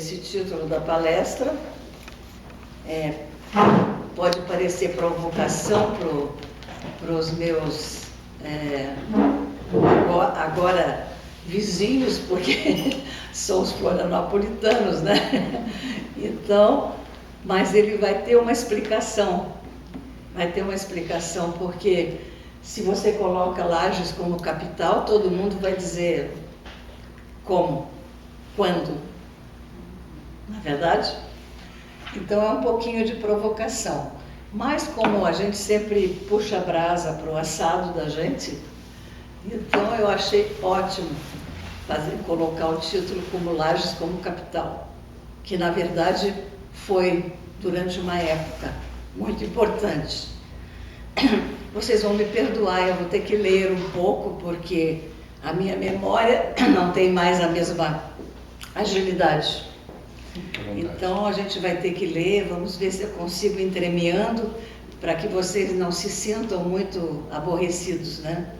esse título da palestra. Pode parecer provocação para os meus agora vizinhos, porque são os florianopolitanos, né? Então, mas ele vai ter uma explicação. Vai ter uma explicação, porque se você coloca Lages como capital, todo mundo vai dizer como, quando, não é verdade? Então é um pouquinho de provocação. Mas como a gente sempre puxa a brasa para o assado da gente, então eu achei ótimo colocar o título como Lages como capital, que na verdade foi durante uma época muito importante. Vocês vão me perdoar, eu vou ter que ler um pouco, porque a minha memória não tem mais a mesma agilidade. Então a gente vai ter que ler, vamos ver se eu consigo ir entremeando, para que vocês não se sintam muito aborrecidos, né?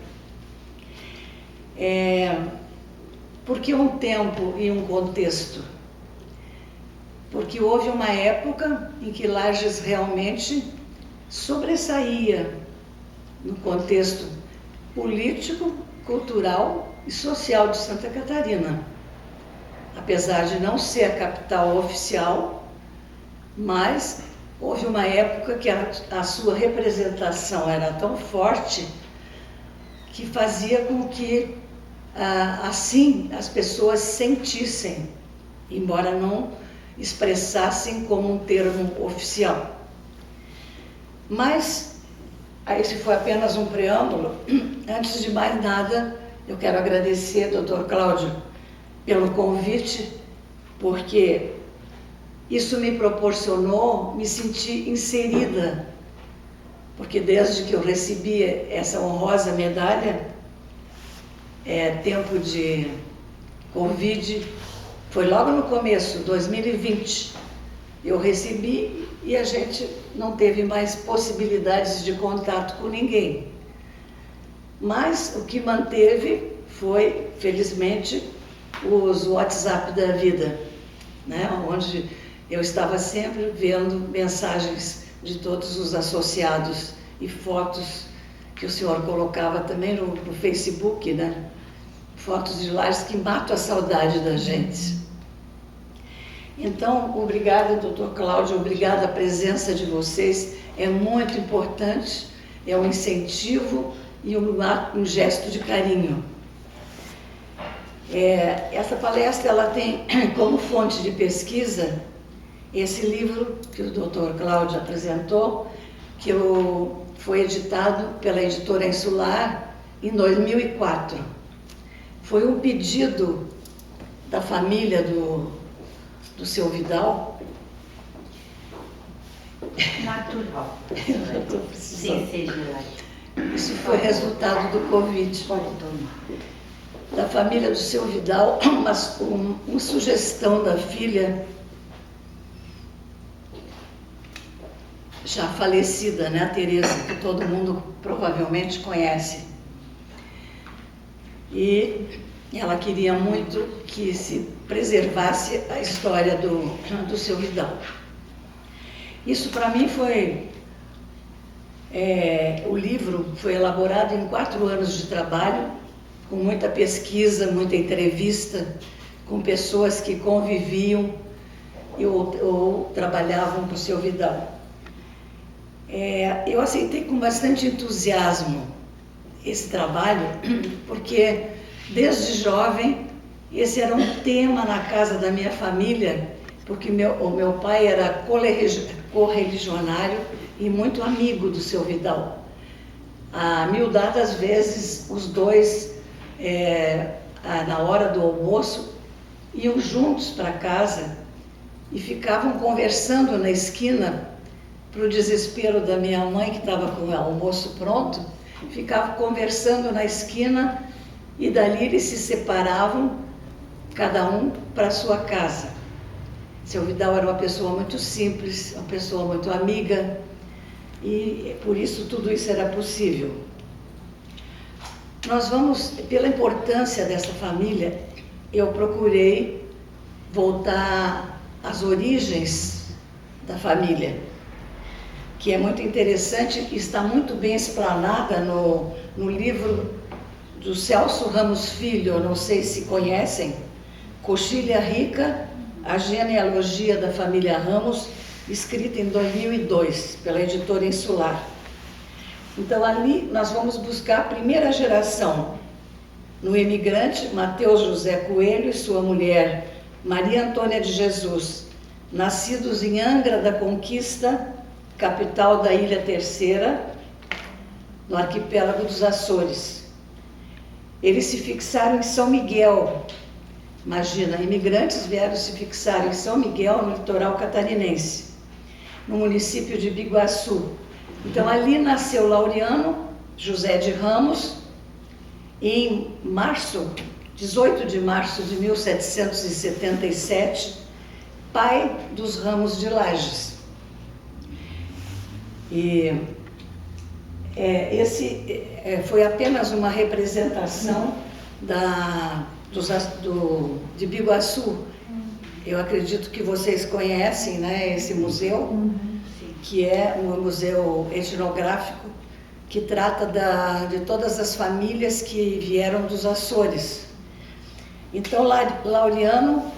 Por que um tempo e um contexto? Porque houve uma época em que Lages realmente sobressaía no contexto político, cultural e social de Santa Catarina. Apesar de não ser a capital oficial, mas houve uma época que a sua representação era tão forte que fazia com que assim as pessoas sentissem, embora não expressassem como um termo oficial. Mas esse foi apenas um preâmbulo. Antes de mais nada, eu quero agradecer ao Dr. Cláudio pelo convite, porque isso me proporcionou me sentir inserida, porque desde que eu recebi essa honrosa medalha, tempo de Covid, foi logo no começo, 2020, eu recebi e a gente não teve mais possibilidades de contato com ninguém. Mas o que manteve foi, felizmente, os WhatsApp da vida, né? Onde eu estava sempre vendo mensagens de todos os associados e fotos que o senhor colocava também no Facebook, né? Fotos de Lages que matam a saudade da gente. Então, obrigada, doutor Cláudio, obrigada a presença de vocês, é muito importante, é um incentivo e um gesto de carinho. Essa palestra ela tem como fonte de pesquisa esse livro que o doutor Cláudio apresentou, que foi editado pela editora Insular em 2004. Foi um pedido da família do seu Vidal. Natural. Eu estou precisando. Sem ser gelado. Isso foi resultado do Covid. Pode tomar. Da família do seu Vidal, uma sugestão da filha, já falecida, né, a Tereza, que todo mundo provavelmente conhece. E ela queria muito que se preservasse a história do seu Vidal. Isso para mim foi... o livro foi elaborado em 4 anos de trabalho, com muita pesquisa, muita entrevista com pessoas que conviviam ou trabalhavam com o seu Vidal. Eu aceitei com bastante entusiasmo esse trabalho, porque desde jovem esse era um tema na casa da minha família, porque o meu pai era correligionário e muito amigo do seu Vidal. A miudadas vezes os dois, na hora do almoço, iam juntos para casa e ficavam conversando na esquina, para o desespero da minha mãe, que estava com o almoço pronto, ficavam conversando na esquina e dali eles se separavam, cada um para a sua casa. Seu Vidal era uma pessoa muito simples, uma pessoa muito amiga, e por isso tudo isso era possível. Nós vamos, pela importância dessa família, eu procurei voltar às origens da família, que é muito interessante e está muito bem explanada no livro do Celso Ramos Filho, eu não sei se conhecem, Coxilha Rica, a genealogia da família Ramos, escrita em 2002 pela editora Insular. Então ali nós vamos buscar a primeira geração, no imigrante Mateus José Coelho e sua mulher Maria Antônia de Jesus, nascidos em Angra da Conquista, capital da Ilha Terceira, no arquipélago dos Açores. Eles se fixaram em São Miguel. Imagina, imigrantes vieram se fixar em São Miguel, no litoral catarinense, no município de Biguaçu. Então ali nasceu Laureano José de Ramos, em 18 de março de 1777, pai dos Ramos de Lages. E foi apenas uma representação de Biguaçu. Eu acredito que vocês conhecem, né, esse museu, que é um museu etnográfico que trata de todas as famílias que vieram dos Açores. Então, Laureano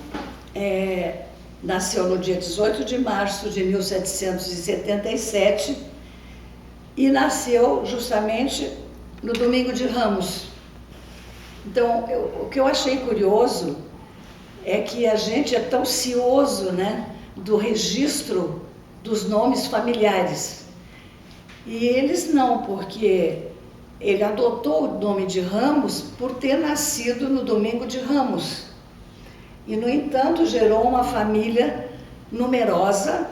nasceu no dia 18 de março de 1777 e nasceu justamente no Domingo de Ramos. Então, o que eu achei curioso é que a gente é tão cioso, né, do registro dos nomes familiares. E eles não, porque ele adotou o nome de Ramos por ter nascido no Domingo de Ramos. E, no entanto, gerou uma família numerosa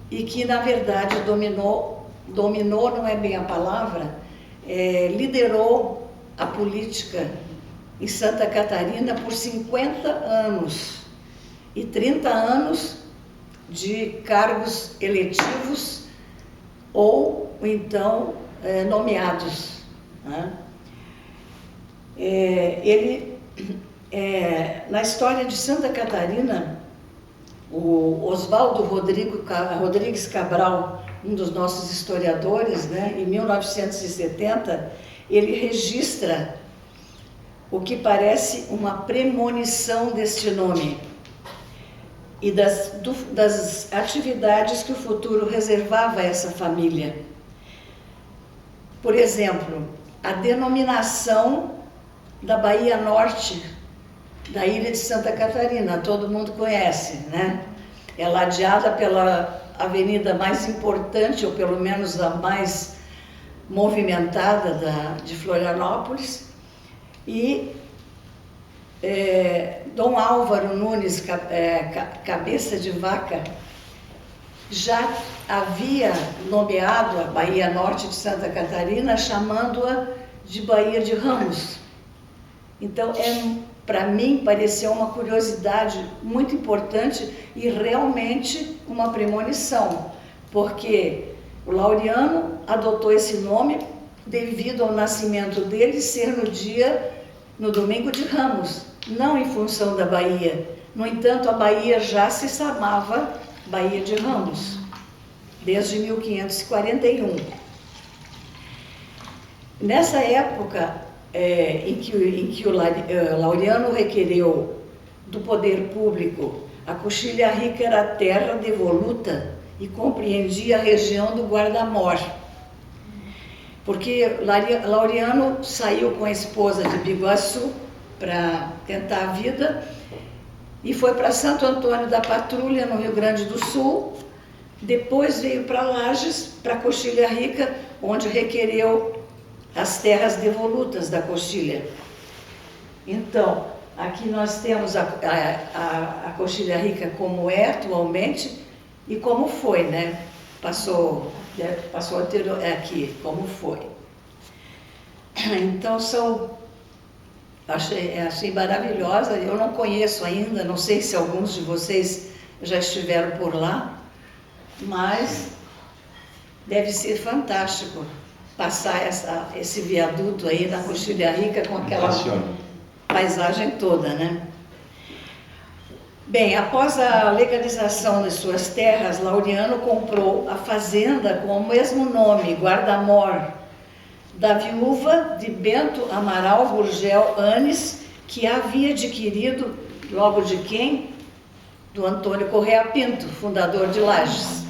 e que, na verdade, dominou não é bem a palavra, liderou a política em Santa Catarina por 50 anos e 30 anos de cargos eletivos ou então nomeados, né? Na história de Santa Catarina, o Oswaldo Rodrigues Cabral, um dos nossos historiadores, né, em 1970, ele registra o que parece uma premonição deste nome e das atividades que o futuro reservava a essa família. Por exemplo, a denominação da Bahia Norte, da ilha de Santa Catarina, todo mundo conhece, né? É ladeada pela avenida mais importante, ou pelo menos a mais movimentada de Florianópolis, e Dom Álvaro Nunes, Cabeça de Vaca, já havia nomeado a Bahia Norte de Santa Catarina, chamando-a de Bahia de Ramos. Então, para mim, pareceu uma curiosidade muito importante e realmente uma premonição, porque o Laureano adotou esse nome devido ao nascimento dele ser no Domingo de Ramos, não em função da Bahia. No entanto, a Bahia já se chamava Bahia de Ramos, desde 1541. Nessa época em que o Laureano requereu do poder público, a Coxilha Rica era terra devoluta e compreendia a região do Guarda-Mor, porque Laureano saiu com a esposa de Biguaçu para tentar a vida e foi para Santo Antônio da Patrulha, no Rio Grande do Sul. Depois veio para Lages, para Coxilha Rica, onde requereu as terras devolutas da Coxilha. Então, aqui nós temos a Coxilha Rica como é atualmente e como foi, né? Passou anterior, aqui, como foi. Então, achei maravilhosa. Eu não conheço ainda, não sei se alguns de vocês já estiveram por lá, mas deve ser fantástico passar esse viaduto aí na Coxilha Rica com aquela paisagem toda, né? Bem, após a legalização de suas terras, Laureano comprou a fazenda com o mesmo nome, Guarda-Mor, da viúva de Bento Amaral Gurgel Anes, que havia adquirido, logo de quem? Do Antônio Correia Pinto, fundador de Lages.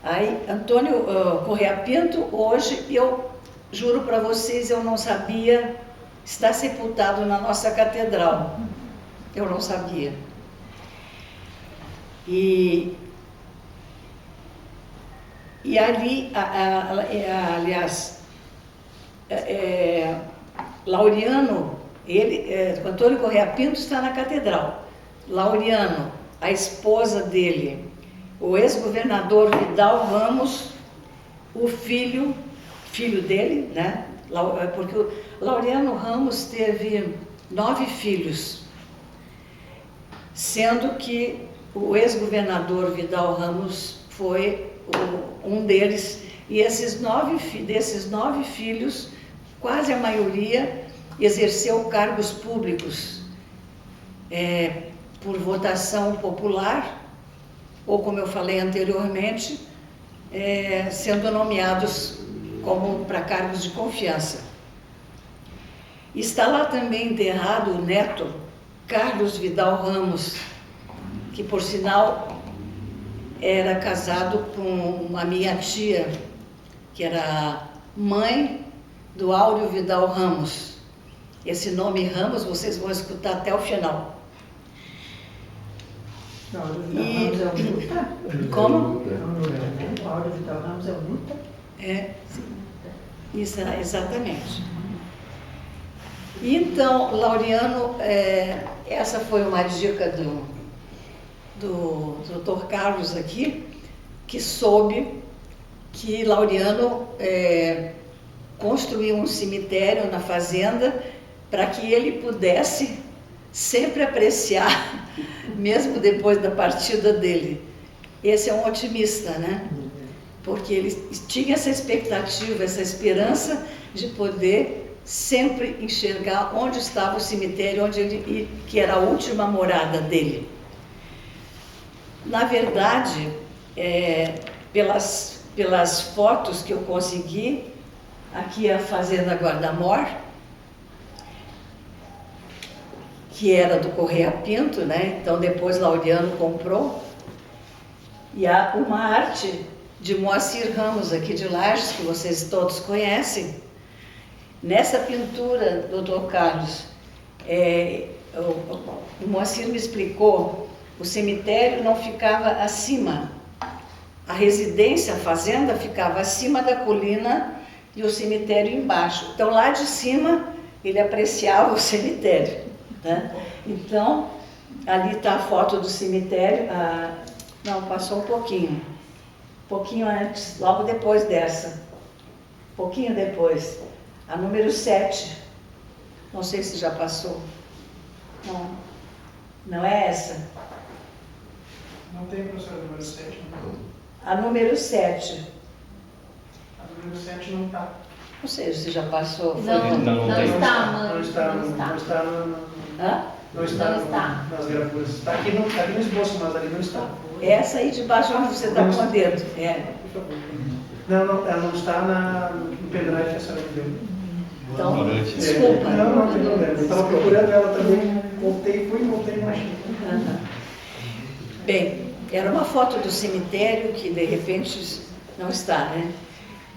Aí, Antônio Correia Pinto, hoje, eu juro para vocês, eu não sabia, está sepultado na nossa catedral. Eu não sabia. E ali, aliás, Laureano, Antônio Correia Pinto está na catedral. Laureano, a esposa dele, o ex-governador Vidal Ramos, o filho dele, né? Porque o Laureano Ramos teve 9 filhos, sendo que o ex-governador Vidal Ramos foi um deles, e desses 9 filhos, quase a maioria exerceu cargos públicos por votação popular, ou como eu falei anteriormente, sendo nomeados como para cargos de confiança. Está lá também enterrado o neto Carlos Vidal Ramos, que por sinal era casado com a minha tia, que era mãe do Áureo Vidal Ramos. Esse nome Ramos vocês vão escutar até o final. Não, o Vidal Ramos é o Luta? Como? O Áureo Vidal Ramos é o Luta? Isso, exatamente. Então, Laureano, essa foi uma dica do Dr. Carlos aqui, que soube que Laureano construiu um cemitério na fazenda para que ele pudesse sempre apreciar, mesmo depois da partida dele. Esse é um otimista, né? Porque ele tinha essa expectativa, essa esperança de poder sempre enxergar onde estava o cemitério, que era a última morada dele. Na verdade, pelas fotos que eu consegui, aqui é a Fazenda Guarda-Mor, que era do Correia Pinto, né? Então depois Laureano comprou. E há uma arte de Moacir Ramos, aqui de Lages, que vocês todos conhecem. Nessa pintura, doutor Carlos, o Moacir me explicou, o cemitério não ficava acima, a residência, a fazenda, ficava acima da colina e o cemitério embaixo. Então, lá de cima, ele apreciava o cemitério, né? Então, ali está a foto do cemitério, não, passou um pouquinho antes, logo depois dessa, pouquinho depois. A número 7, não sei se já passou. Não é essa? Não tem, professora, a número 7, não. A número 7. A número 7 não está. Não sei se já passou. Não está nas gravuras. Está aqui no esboço, mas ali não está. Essa aí de baixo onde você está com o dedo. Por favor. Não, ela não está no pendrive que a senhora me deu. Então, desculpa. Não tem problema. Eu estava procurando ela também, voltei, não achei. Bem, era uma foto do cemitério que de repente não está, né?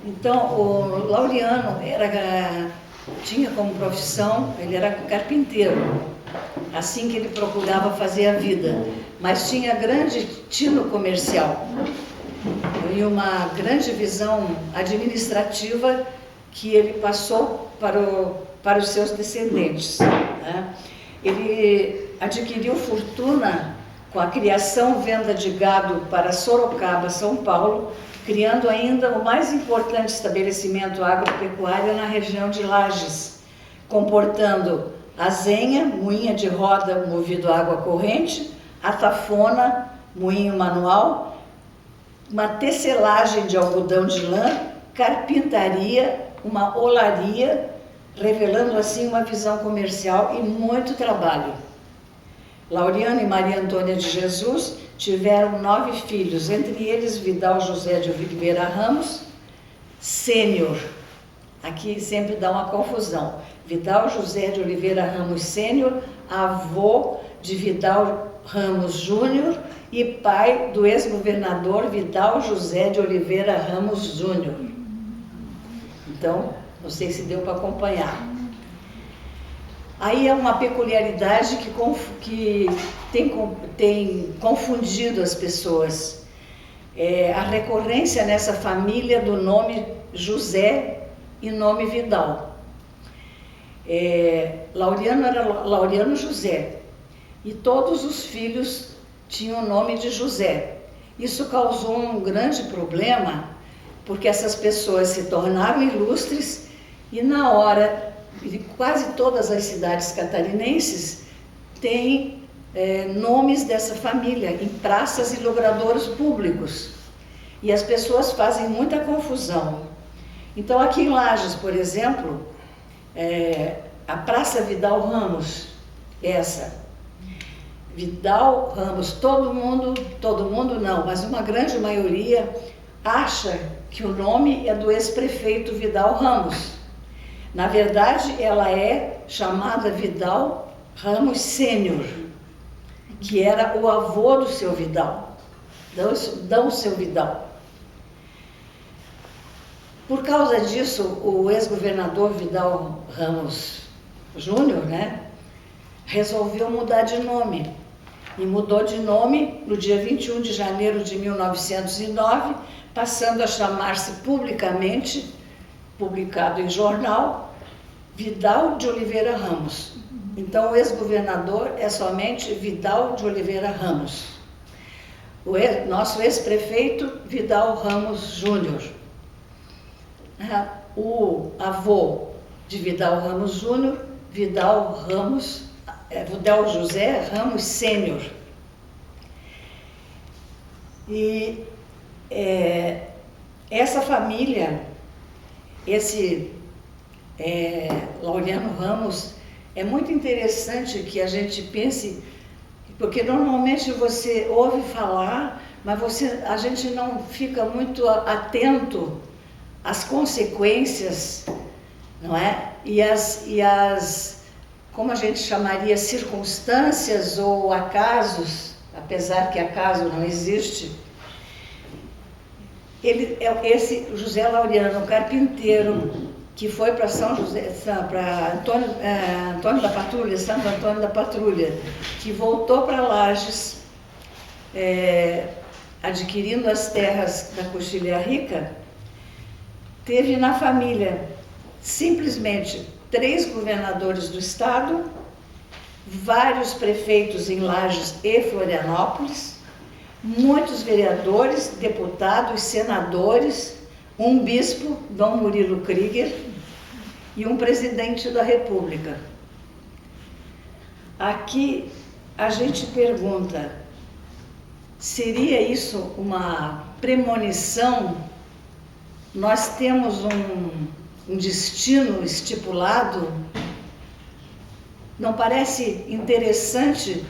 Então, o Laureano tinha como profissão, ele era carpinteiro, assim que ele procurava fazer a vida, mas tinha grande tino comercial e uma grande visão administrativa que ele passou para os seus descendentes, né? Ele adquiriu fortuna com a criação e venda de gado para Sorocaba, São Paulo, criando ainda o mais importante estabelecimento agropecuário na região de Lages, comportando azenha, moinha de roda movido a água corrente, atafona, moinho manual, uma tecelagem de algodão de lã, carpintaria, uma olaria, revelando assim uma visão comercial e muito trabalho. Laureano e Maria Antônia de Jesus tiveram 9 filhos, entre eles Vidal José de Oliveira Ramos, sênior. Aqui sempre dá uma confusão. Vidal José de Oliveira Ramos sênior, avô de Vidal Ramos Júnior e pai do ex-governador Vidal José de Oliveira Ramos Júnior. Então, não sei se deu para acompanhar. Aí é uma peculiaridade que tem confundido as pessoas. A recorrência nessa família do nome José e nome Vidal. Laureano era Laureano José e todos os filhos tinham o nome de José. Isso causou um grande problema, porque essas pessoas se tornaram ilustres e na hora de quase todas as cidades catarinenses têm nomes dessa família em praças e logradouros públicos. E as pessoas fazem muita confusão. Então aqui em Lages, por exemplo, a Praça Vidal Ramos, Vidal Ramos, todo mundo não, mas uma grande maioria acha que o nome é do ex-prefeito Vidal Ramos. Na verdade, ela é chamada Vidal Ramos Sênior, que era o avô do seu Vidal, do seu Vidal. Por causa disso, o ex-governador Vidal Ramos Júnior, resolveu mudar de nome. E mudou de nome no dia 21 de janeiro de 1909, passando a chamar-se publicamente, publicado em jornal, Vidal de Oliveira Ramos. Então o ex-governador é somente Vidal de Oliveira Ramos. Nosso ex-prefeito, Vidal Ramos Júnior. O avô de Vidal Ramos Júnior, Vidal José Ramos Sênior. E essa família, esse Laureano Ramos, é muito interessante que a gente pense, porque normalmente você ouve falar, mas a gente não fica muito atento às consequências, não é? E as como a gente chamaria, circunstâncias ou acasos, apesar que acaso não existe. Esse José Laureano, carpinteiro, que foi para São José, para Antônio da Patrulha, Santo Antônio da Patrulha, que voltou para Lages, adquirindo as terras da Coxilha Rica, teve na família simplesmente 3 governadores do estado, vários prefeitos em Lages e Florianópolis, muitos vereadores, deputados, senadores, um bispo, Dom Murilo Krieger, e um presidente da República. Aqui a gente pergunta, seria isso uma premonição? Nós temos um destino estipulado? Não parece interessante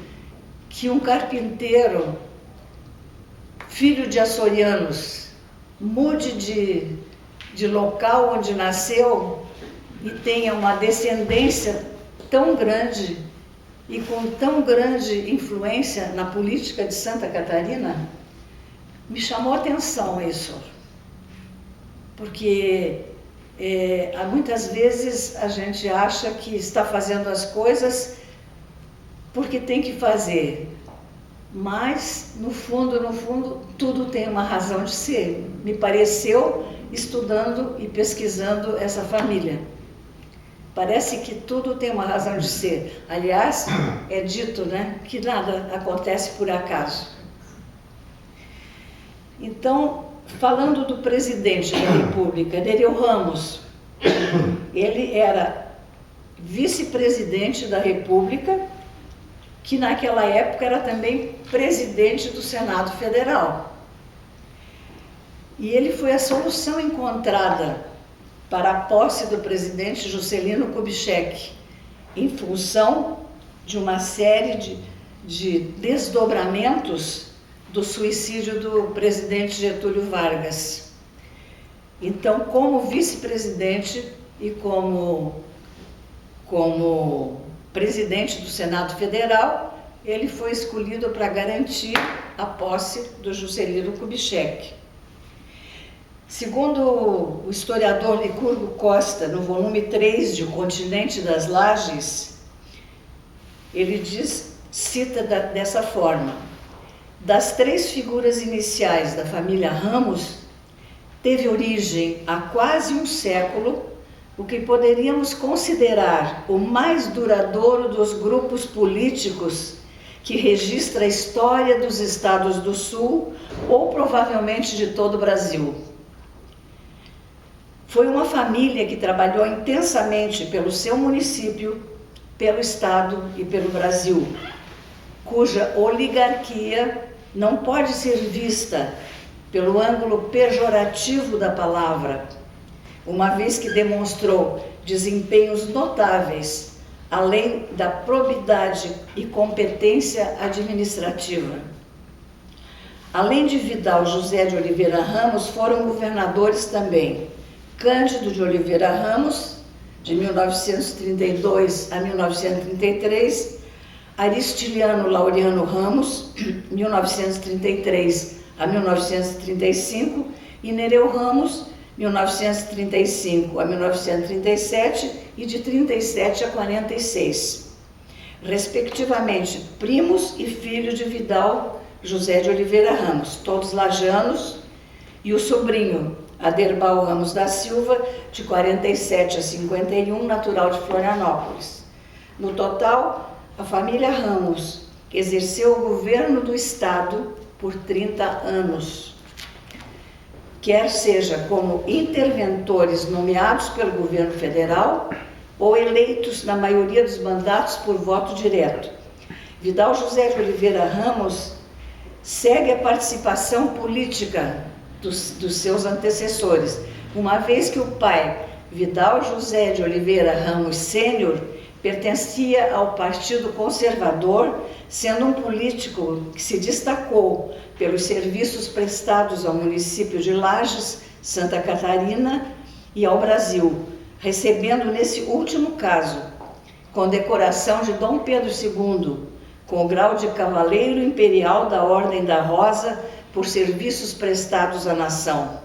que um carpinteiro, filho de açorianos, mude de local onde nasceu e tenha uma descendência tão grande e com tão grande influência na política de Santa Catarina? Me chamou a atenção isso, porque muitas vezes a gente acha que está fazendo as coisas porque tem que fazer, mas no fundo, tudo tem uma razão de ser. Me pareceu, estudando e pesquisando essa família. Parece que tudo tem uma razão de ser. Aliás, é dito, que nada acontece por acaso. Então, falando do presidente da República, Nereu Ramos, ele era vice-presidente da República, que naquela época era também presidente do Senado Federal. E ele foi a solução encontrada para a posse do presidente Juscelino Kubitschek, em função de uma série de desdobramentos do suicídio do presidente Getúlio Vargas. Então, como vice-presidente e como presidente do Senado Federal, ele foi escolhido para garantir a posse do Juscelino Kubitschek. Segundo o historiador Licurgo Costa, no volume 3 de O Continente das Lajes, ele cita dessa forma: das 3 figuras iniciais da família Ramos, teve origem há quase um século o que poderíamos considerar o mais duradouro dos grupos políticos que registra a história dos estados do Sul ou provavelmente de todo o Brasil. Foi uma família que trabalhou intensamente pelo seu município, pelo estado e pelo Brasil, cuja oligarquia não pode ser vista pelo ângulo pejorativo da palavra, uma vez que demonstrou desempenhos notáveis, além da probidade e competência administrativa. Além de Vidal José de Oliveira Ramos, foram governadores também Cândido de Oliveira Ramos, de 1932 a 1933, Aristiliano Laureano Ramos, 1933 a 1935, e Nereu Ramos, 1935 a 1937 e de 37 a 46, respectivamente primos e filhos de Vidal José de Oliveira Ramos, todos lajanos, e o sobrinho Aderbal Ramos da Silva, de 47 a 51, natural de Florianópolis. No total, a família Ramos exerceu o governo do estado por 30 anos, quer seja como interventores nomeados pelo governo federal ou eleitos na maioria dos mandatos por voto direto. Vidal José de Oliveira Ramos segue a participação política dos seus antecessores, uma vez que o pai, Vidal José de Oliveira Ramos Sênior, pertencia ao Partido Conservador, sendo um político que se destacou pelos serviços prestados ao município de Lajes, Santa Catarina e ao Brasil, recebendo nesse último caso condecoração de Dom Pedro II, com o grau de Cavaleiro Imperial da Ordem da Rosa por serviços prestados à nação.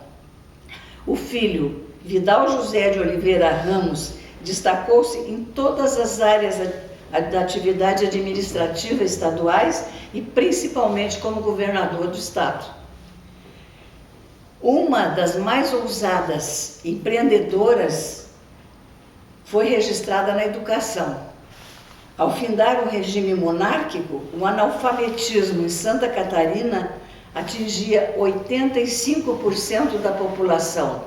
O filho, Vidal José de Oliveira Ramos, destacou-se em todas as áreas da atividade administrativa estaduais e principalmente como governador do estado. Uma das mais ousadas empreendedoras foi registrada na educação. Ao findar o regime monárquico, o analfabetismo em Santa Catarina atingia 85% da população,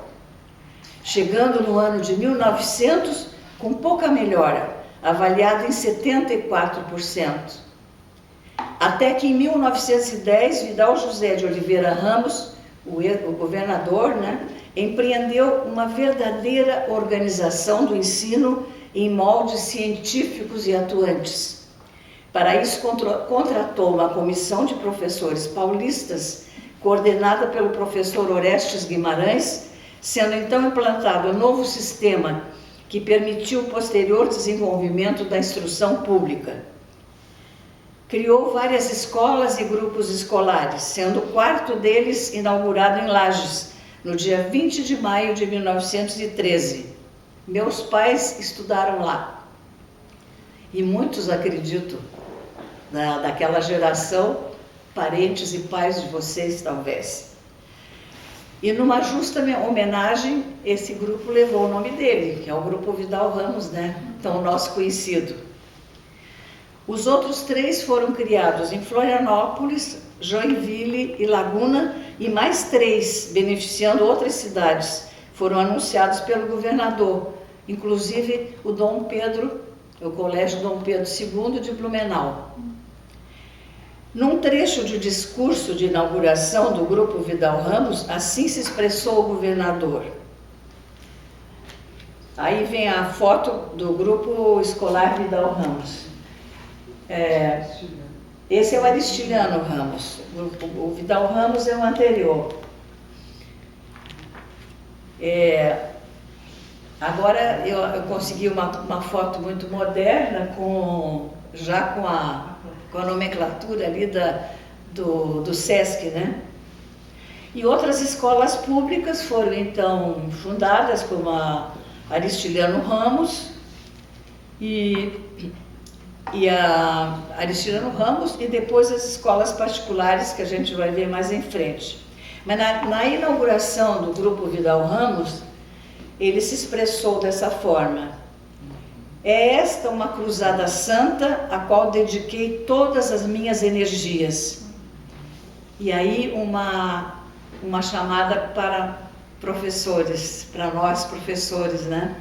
chegando no ano de 1900 com pouca melhora, avaliada em 74%. Até que em 1910, Vidal José de Oliveira Ramos, o governador, empreendeu uma verdadeira organização do ensino em moldes científicos e atuantes. Para isso, contratou uma comissão de professores paulistas, coordenada pelo professor Orestes Guimarães, sendo então implantado um novo sistema que permitiu o posterior desenvolvimento da instrução pública. Criou várias escolas e grupos escolares, sendo o quarto deles inaugurado em Lajes, no dia 20 de maio de 1913. Meus pais estudaram lá. E muitos, acredito, daquela geração, parentes e pais de vocês, talvez. E numa justa homenagem, esse grupo levou o nome dele, que é o Grupo Vidal Ramos, Então, nosso conhecido. Os outros 3 foram criados em Florianópolis, Joinville e Laguna, e mais 3, beneficiando outras cidades, foram anunciados pelo governador, inclusive o Colégio Dom Pedro II de Blumenau. Num trecho de discurso de inauguração do Grupo Vidal Ramos, assim se expressou o governador. Aí vem a foto do Grupo Escolar Vidal Ramos. Esse é o Aristiliano Ramos. O Vidal Ramos é o anterior. Agora eu consegui uma foto muito moderna, já com a nomenclatura ali do SESC, né? E outras escolas públicas foram então fundadas, como a Aristiliano Ramos e a Aristiliano Ramos, e depois as escolas particulares, que a gente vai ver mais em frente. Mas na inauguração do Grupo Vidal Ramos, ele se expressou dessa forma: é esta uma cruzada santa a qual dediquei todas as minhas energias. E aí uma chamada para professores, para nós professores, né?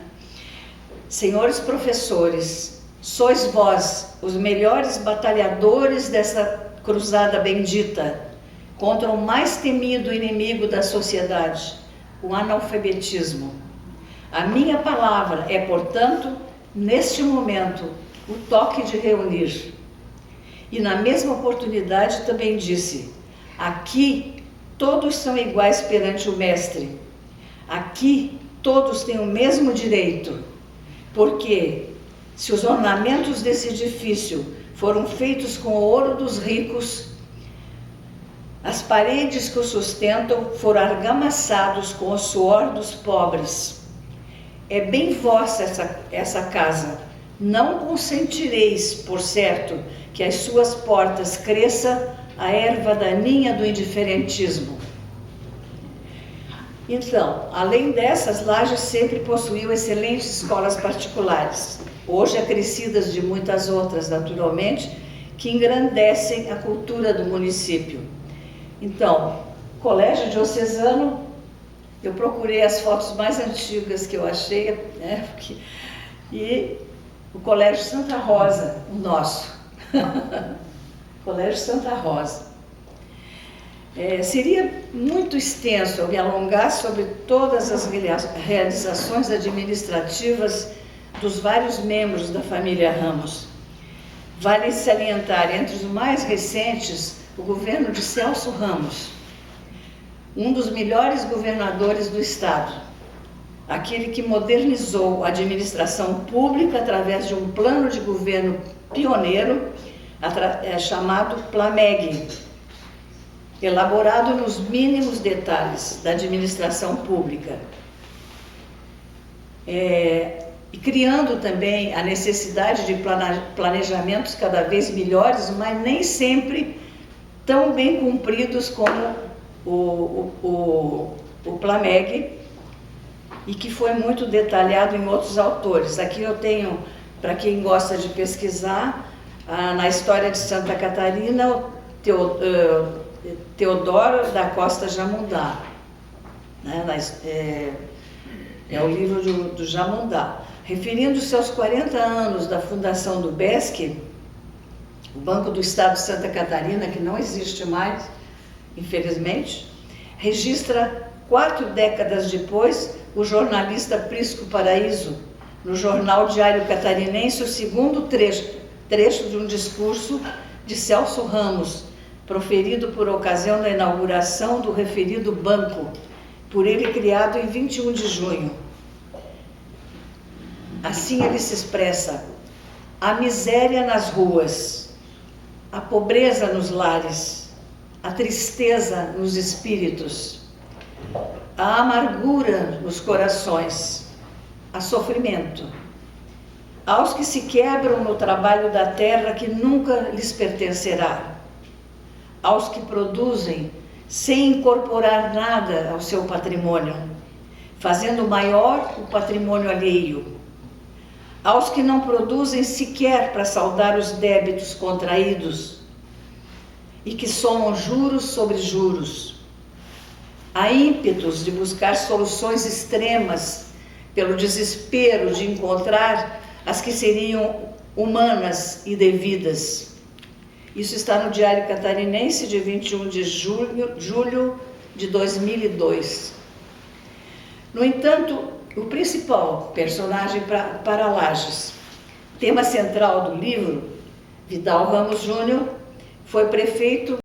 Senhores professores, sois vós os melhores batalhadores dessa cruzada bendita contra o mais temido inimigo da sociedade, o analfabetismo. A minha palavra é, portanto, neste momento, o toque de reunir. E na mesma oportunidade também disse: aqui todos são iguais perante o Mestre. Aqui todos têm o mesmo direito, porque se os ornamentos desse edifício foram feitos com o ouro dos ricos, as paredes que o sustentam foram argamaçados com o suor dos pobres. É bem vossa essa casa. Não consentireis, por certo, que às suas portas cresça a erva daninha do indiferentismo. Então, além dessas, Lages sempre possuiu excelentes escolas particulares, hoje acrescidas de muitas outras, naturalmente, que engrandecem a cultura do município. Então, Colégio Diocesano, eu procurei as fotos mais antigas que eu achei, né? E o Colégio Santa Rosa, o nosso. Colégio Santa Rosa. Seria muito extenso eu me alongar sobre todas as realizações administrativas dos vários membros da família Ramos. Vale salientar, entre os mais recentes, o governo de Celso Ramos, um dos melhores governadores do estado, aquele que modernizou a administração pública através de um plano de governo pioneiro, chamado PLAMEG, elaborado nos mínimos detalhes da administração pública, e criando também a necessidade de planejamentos cada vez melhores, mas nem sempre tão bem cumpridos como o PLAMEG, e que foi muito detalhado em outros autores. Aqui eu tenho, para quem gosta de pesquisar, na história de Santa Catarina, o Teodoro da Costa Jamundá, né? É o livro do Jamundá. Referindo-se aos 40 anos da fundação do BESC, o Banco do Estado de Santa Catarina, que não existe mais, infelizmente, registra 4 décadas depois o jornalista Prisco Paraíso, no jornal Diário Catarinense, o segundo trecho de um discurso de Celso Ramos, proferido por ocasião da inauguração do referido banco, por ele criado em 21 de junho. Assim ele se expressa: a miséria nas ruas, a pobreza nos lares, a tristeza nos espíritos, a amargura nos corações, a sofrimento. Aos que se quebram no trabalho da terra que nunca lhes pertencerá, aos que produzem sem incorporar nada ao seu patrimônio, fazendo maior o patrimônio alheio, aos que não produzem sequer para saldar os débitos contraídos e que somam juros sobre juros, a ímpetos de buscar soluções extremas pelo desespero de encontrar as que seriam humanas e devidas. Isso está no Diário Catarinense de 21 de julho de 2002. No entanto, o principal personagem para Lages, tema central do livro, Vidal Ramos Júnior, foi prefeito